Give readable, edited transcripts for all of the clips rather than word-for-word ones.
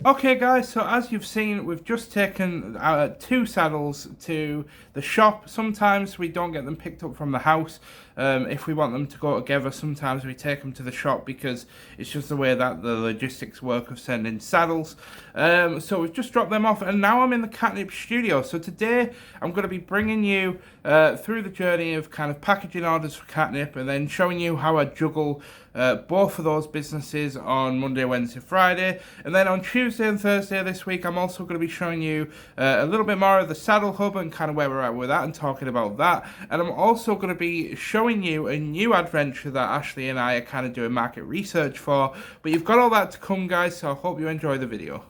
Okay guys, so as you've seen, we've just taken 2 saddles to the shop. Sometimes we don't get them picked up from the house. If we want them to go together, sometimes we take them to the shop because it's just the way that the logistics work of sending saddles. So we've just dropped them off and now I'm in the Katnipp studio. So today I'm going to be bringing you through the journey of kind of packaging orders for Katnipp and then showing you how I juggle both of those businesses on Monday, Wednesday, Friday. And then on Tuesday and Thursday this week, I'm also going to be showing you a little bit more of the Saddle Hub and kind of where we're at with that and talking about that. And I'm also going to be showing you a new adventure that Ashley and I are kind of doing market research for. But you've got all that to come, guys, so I hope you enjoy the video.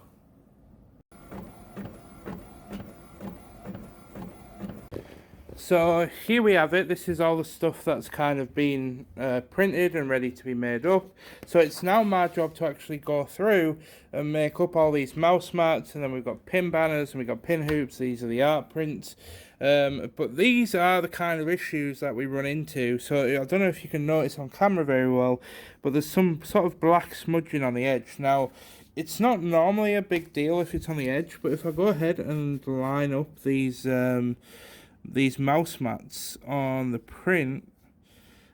So here we have it. This is all the stuff that's kind of been printed and ready to be made up. So it's now my job to actually go through and make up all these mouse mats, and then we've got pin banners and we've got pin hoops. These are the art prints. But these are the kind of issues that we run into. So I don't know if you can notice on camera very well, but there's some sort of black smudging on the edge. Now, it's not normally a big deal if it's on the edge, but if I go ahead and line up these mouse mats on the print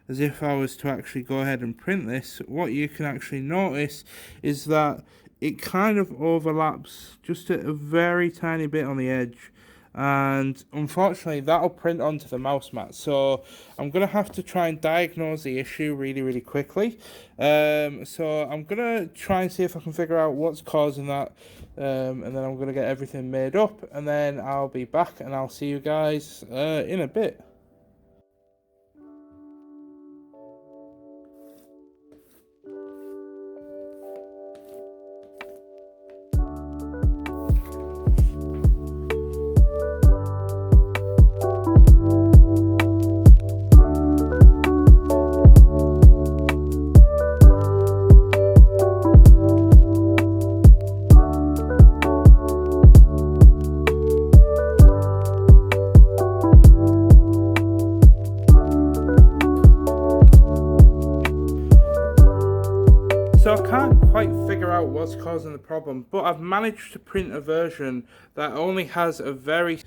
as if I was to actually go ahead and print this, what you can actually notice is that it kind of overlaps just a very tiny bit on the edge, and unfortunately that'll print onto the mouse mat. So I'm gonna have to try and diagnose the issue really quickly. So I'm gonna try and see if I can figure out what's causing that, and then I'm gonna get everything made up and then I'll be back and I'll see you guys in a bit. So I can't quite figure out what's causing the problem, but I've managed to print a version that only has a very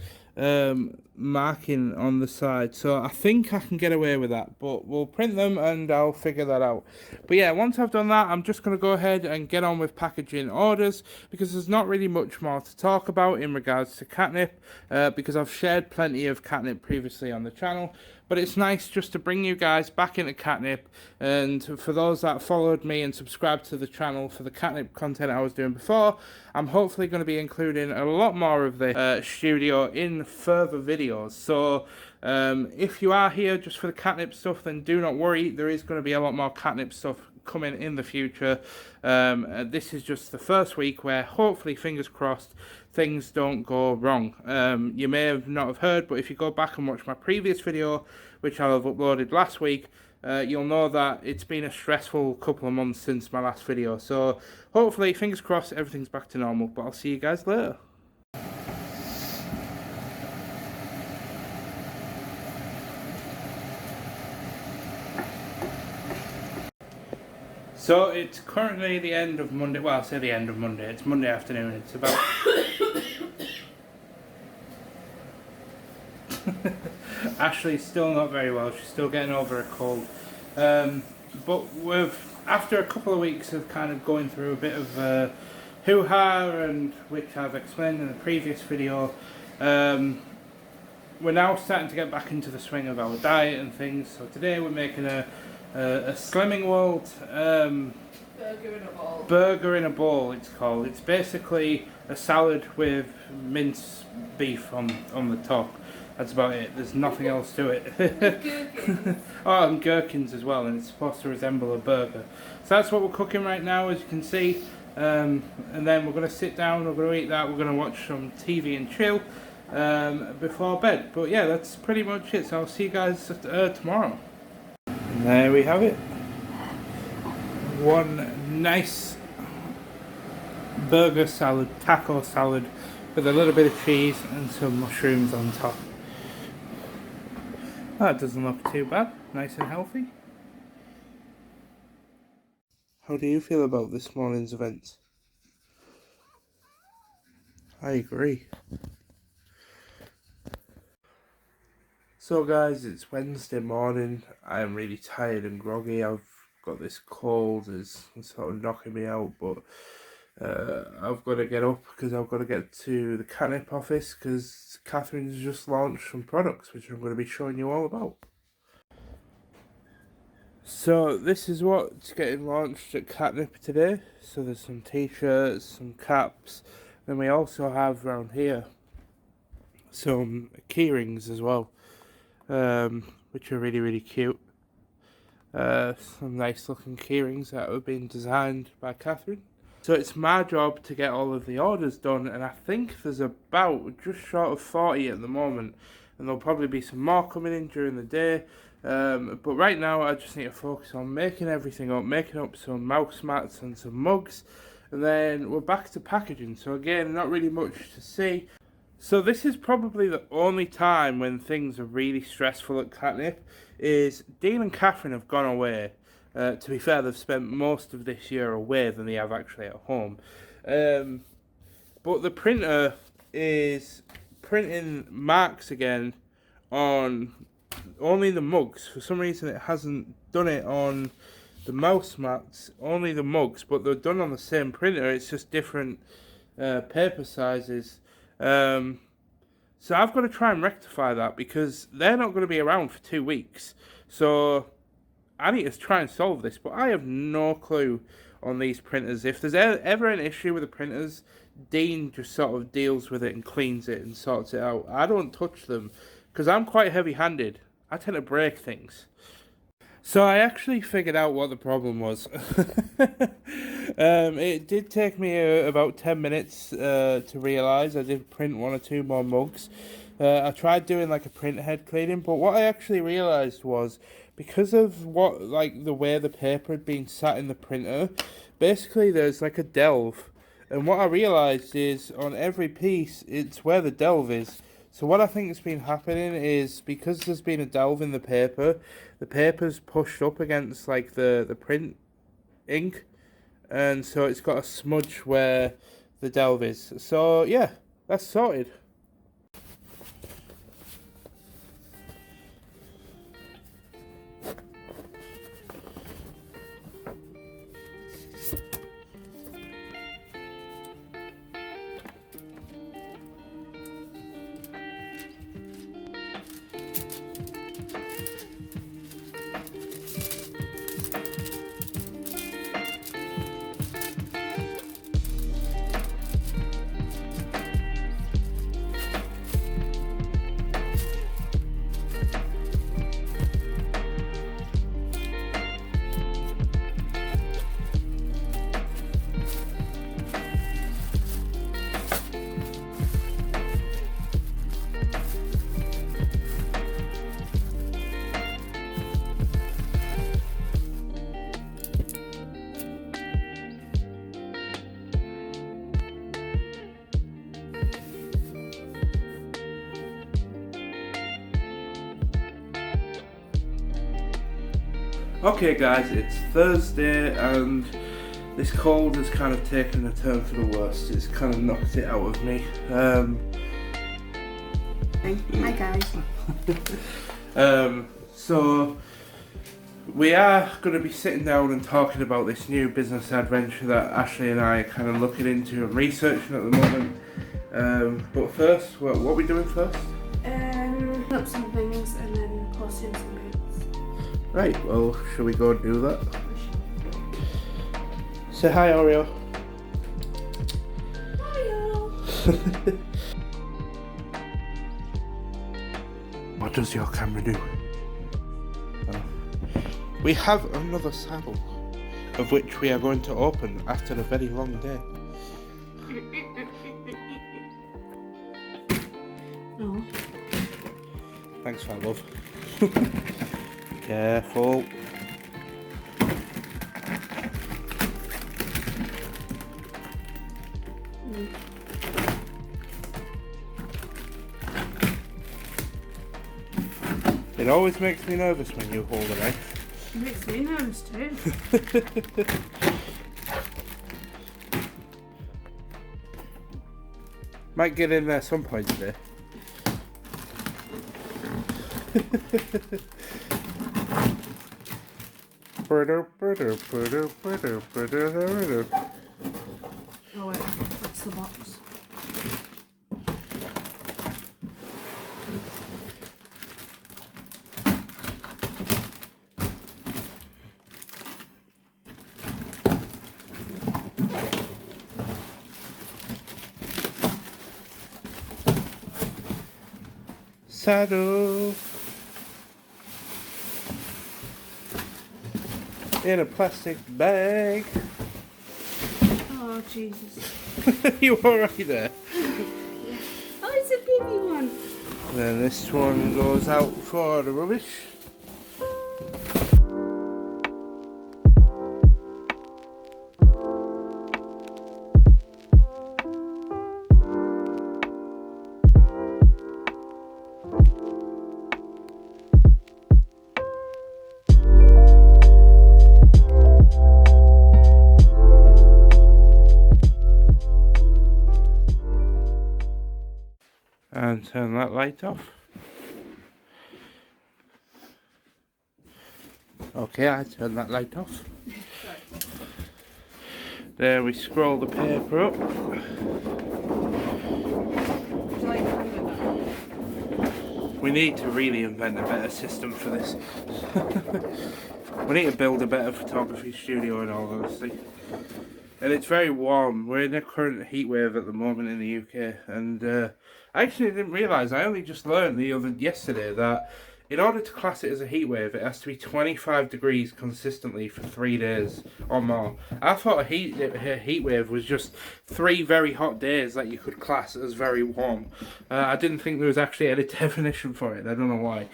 marking on the side, so I think I can get away with that, but we'll print them and I'll figure that out. But yeah, once I've done that, I'm just going to go ahead and get on with packaging orders, because there's not really much more to talk about in regards to Katnipp, because I've shared plenty of Katnipp previously on the channel. But it's nice just to bring you guys back into Katnipp, and for those that followed me and subscribed to the channel for the Katnipp content I was doing before, I'm hopefully going to be including a lot more of the studio in further videos. So if you are here just for the Katnipp stuff, then do not worry, there is going to be a lot more Katnipp stuff coming in the future. This is just the first week where hopefully, fingers crossed, things don't go wrong. You may have not have heard, but if you go back and watch my previous video, which I'll have uploaded last week, you'll know that it's been a stressful couple of months since my last video. So hopefully, fingers crossed, everything's back to normal, but I'll see you guys later. So it's currently the end of Monday. Well, I say the end of Monday. It's Monday afternoon. It's about Ashley's still not very well. She's still getting over a cold. But after a couple of weeks of kind of going through a bit of hoo-ha, and which I've explained in the previous video, we're now starting to get back into the swing of our diet and things. So today we're making a Slimming World burger in a bowl, it's called. It's basically a salad with minced beef on the top. That's about it. There's nothing else to it. Oh, and gherkins as well, and it's supposed to resemble a burger. So that's what we're cooking right now, as you can see. And then we're going to sit down, we're going to eat that, we're going to watch some TV and chill before bed. But yeah, that's pretty much it. So I'll see you guys tomorrow. And there we have it. One nice burger salad, taco salad, with a little bit of cheese and some mushrooms on top. That doesn't look too bad. Nice and healthy. How do you feel about this morning's events? I agree. So guys, it's Wednesday morning. I am really tired and groggy. I've got this cold, it's sort of knocking me out, but I've got to get up because I've got to get to the Katnipp office because Catherine's just launched some products which I'm going to be showing you all about. So this is what's getting launched at Katnipp today. So there's some t-shirts, some caps, then we also have around here some key rings as well, which are really cute. Some nice looking key rings that have been designed by Catherine. So it's my job to get all of the orders done, and I think there's about just short of 40 at the moment, and there'll probably be some more coming in during the day. But right now I just need to focus on making everything up, making up some mouse mats and some mugs, and then we're back to packaging. So again, not really much to see. So this is probably the only time when things are really stressful at Katnipp, is Dean and Catherine have gone away. To be fair, they've spent most of this year away than they have actually at home. But the printer is printing marks again on only the mugs. For some reason it hasn't done it on the mouse mats, only the mugs, but they're done on the same printer, it's just different paper sizes. So I've got to try and rectify that because they're not going to be around for 2 weeks. So I need to try and solve this, but I have no clue on these printers. If there's ever an issue with the printers, Dean just sort of deals with it and cleans it and sorts it out. I don't touch them because I'm quite heavy-handed. I tend to break things. So I actually figured out what the problem was. It did take me about 10 minutes to realise. I did print 1 or 2 more mugs. I tried doing like a print head cleaning, but what I actually realised was because of the way the paper had been sat in the printer, basically there's like a delve. And what I realised is on every piece, it's where the delve is. So what I think has been happening is because there's been a delve in the paper's pushed up against like the print ink, and so it's got a smudge where the delve is. So yeah, that's sorted. Okay guys, it's Thursday and this cold has kind of taken a turn for the worst. It's kind of knocked it out of me. Hi guys. So we are going to be sitting down and talking about this new business adventure that Ashley and I are kind of looking into and researching at the moment. But first, what are we doing first? Up some things and then post in some bits. Right, well, shall we go and do that? Say hi, Oreo. Oreo! What does your camera do? We have another sample, of which we are going to open after a very long day. No. Thanks for love. Careful. It always makes me nervous when you hold a knife. It makes me nervous too. Might get in there some point today. Oh wait, that's the box. Saddle in a plastic bag. Oh Jesus. You alright there? Yeah. Oh, it's a baby one. Then this one goes out for the rubbish. And turn that light off. Okay, I turn that light off. There we scroll the paper up. We need to really invent a better system for this. We need to build a better photography studio in all honesty. And it's very warm. We're in a current heat wave at the moment in the UK, and I actually didn't realise. I only just learned yesterday that in order to class it as a heat wave, it has to be 25 degrees consistently for 3 days or more. I thought a heat wave was just 3 very hot days that you could class as very warm. I didn't think there was actually any definition for it. I don't know why.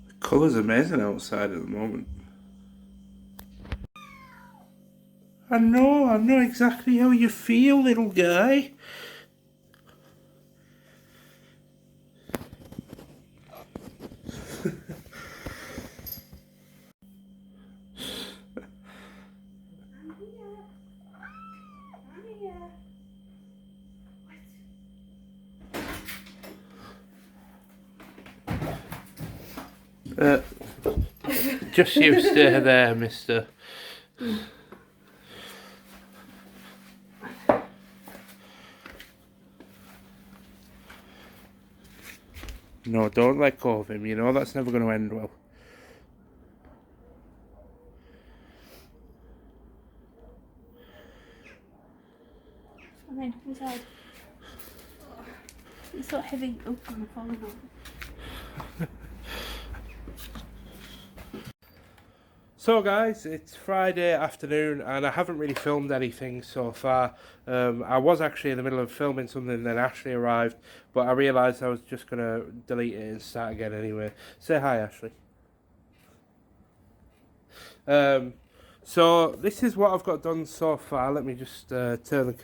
The colour's amazing outside at the moment. I know exactly how you feel, little guy. Just you stay there, mister. No, don't let go of him. You know that's never going to end well. Come in, inside. Oh, it's so heavy. Oh, I'm falling off. So guys, it's Friday afternoon and I haven't really filmed anything so far. I was actually in the middle of filming something, then Ashley arrived, but I realised I was just going to delete it and start again anyway. Say hi, Ashley. So this is what I've got done so far. Let me just turn the...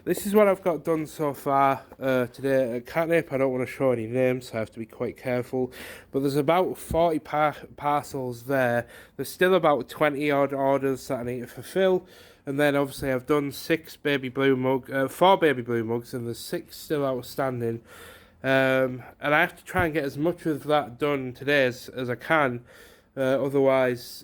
This is what I've got done so far today at Katnipp. I don't want to show any names, so I have to be quite careful. But there's about 40 parcels there. There's still about 20 odd orders that I need to fulfill. And then obviously I've done 4 baby blue mugs, and there's 6 still outstanding. And I have to try and get as much of that done today as I can. Otherwise,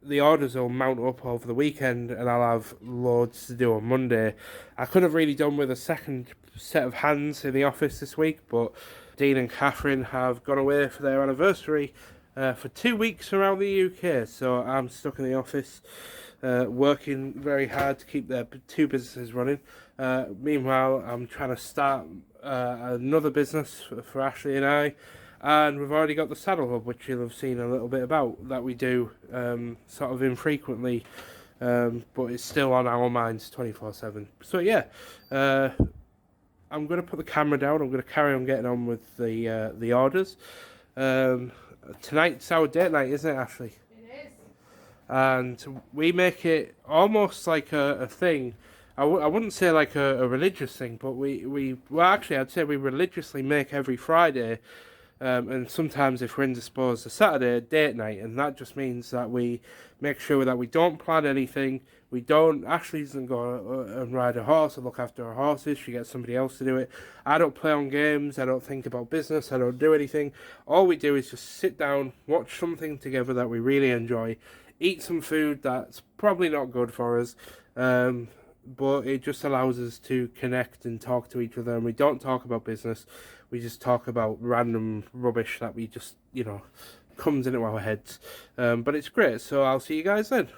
the orders will mount up over the weekend and I'll have loads to do on Monday. I could have really done with a second set of hands in the office this week, but Dean and Catherine have gone away for their anniversary for 2 weeks around the UK, so I'm stuck in the office working very hard to keep their 2 businesses running. Meanwhile, I'm trying to start another business for Ashley and I. And we've already got the Saddle Hub, which you'll have seen a little bit about, that we do sort of infrequently, but it's still on our minds 24/7. So yeah, I'm going to put the camera down. I'm going to carry on getting on with the orders. Tonight's our date night, isn't it, Ashley? It is. And we make it almost like a thing. I wouldn't say like a religious thing, but well, actually, I'd say we religiously make every Friday and sometimes if we're indisposed, a Saturday date night, and that just means that we make sure that we don't plan anything. We don't. Ashley doesn't go and ride a horse or look after her horses. She gets somebody else to do it. I don't play on games. I don't think about business. I don't do anything. All we do is just sit down, watch something together that we really enjoy, eat some food that's probably not good for us, but it just allows us to connect and talk to each other. And we don't talk about business. We just talk about random rubbish that we just, comes into our heads. But it's great. So I'll see you guys then.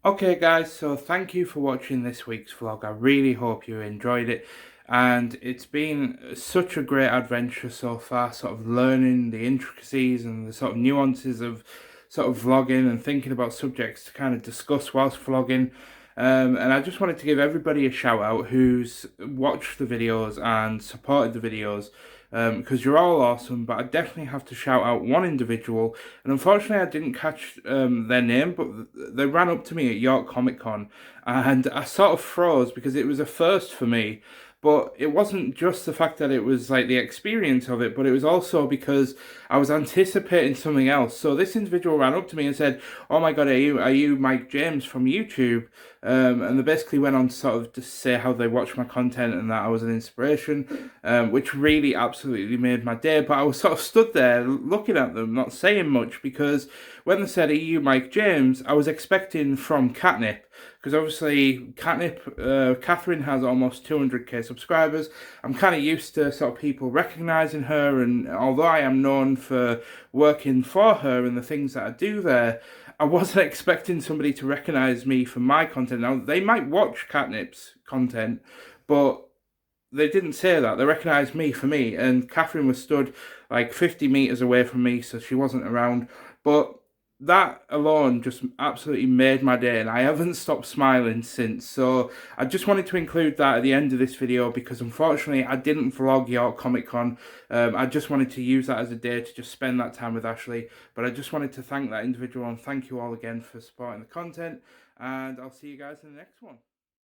Okay guys, so thank you for watching this week's vlog. I really hope you enjoyed it, and it's been such a great adventure so far, sort of learning the intricacies and the sort of nuances of sort of vlogging and thinking about subjects to kind of discuss whilst vlogging. And I just wanted to give everybody a shout out who's watched the videos and supported the videos, because you're all awesome. But I definitely have to shout out one individual, and unfortunately I didn't catch their name, but they ran up to me at York Comic Con, and I sort of froze because it was a first for me. But it wasn't just the fact that it was like the experience of it, but it was also because I was anticipating something else. So this individual ran up to me and said, "Oh my God, are you 𝐌𝐸𝐺𝐵𝐺 from YouTube?" And they basically went on to sort of just say how they watch my content and that I was an inspiration, which really absolutely made my day. But I was sort of stood there looking at them, not saying much, because when they said 𝐷𝐷𝐷𝐺𝐵𝐺, I was expecting from Katnipp. Because obviously Catherine has almost 200k subscribers. I'm kind of used to sort of people recognising her, and although I am known for working for her and the things that I do there, I wasn't expecting somebody to recognise me for my content. Now, they might watch Catnipp's content, but they didn't say that. They recognised me for me, and Catherine was stood like 50 metres away from me, so she wasn't around. But that alone just absolutely made my day, and I haven't stopped smiling since. So I just wanted to include that at the end of this video, because unfortunately I didn't vlog York Comic Con. I just wanted to use that as a day to just spend that time with Ashley. But I just wanted to thank that individual, and thank you all again for supporting the content, and I'll see you guys in the next one.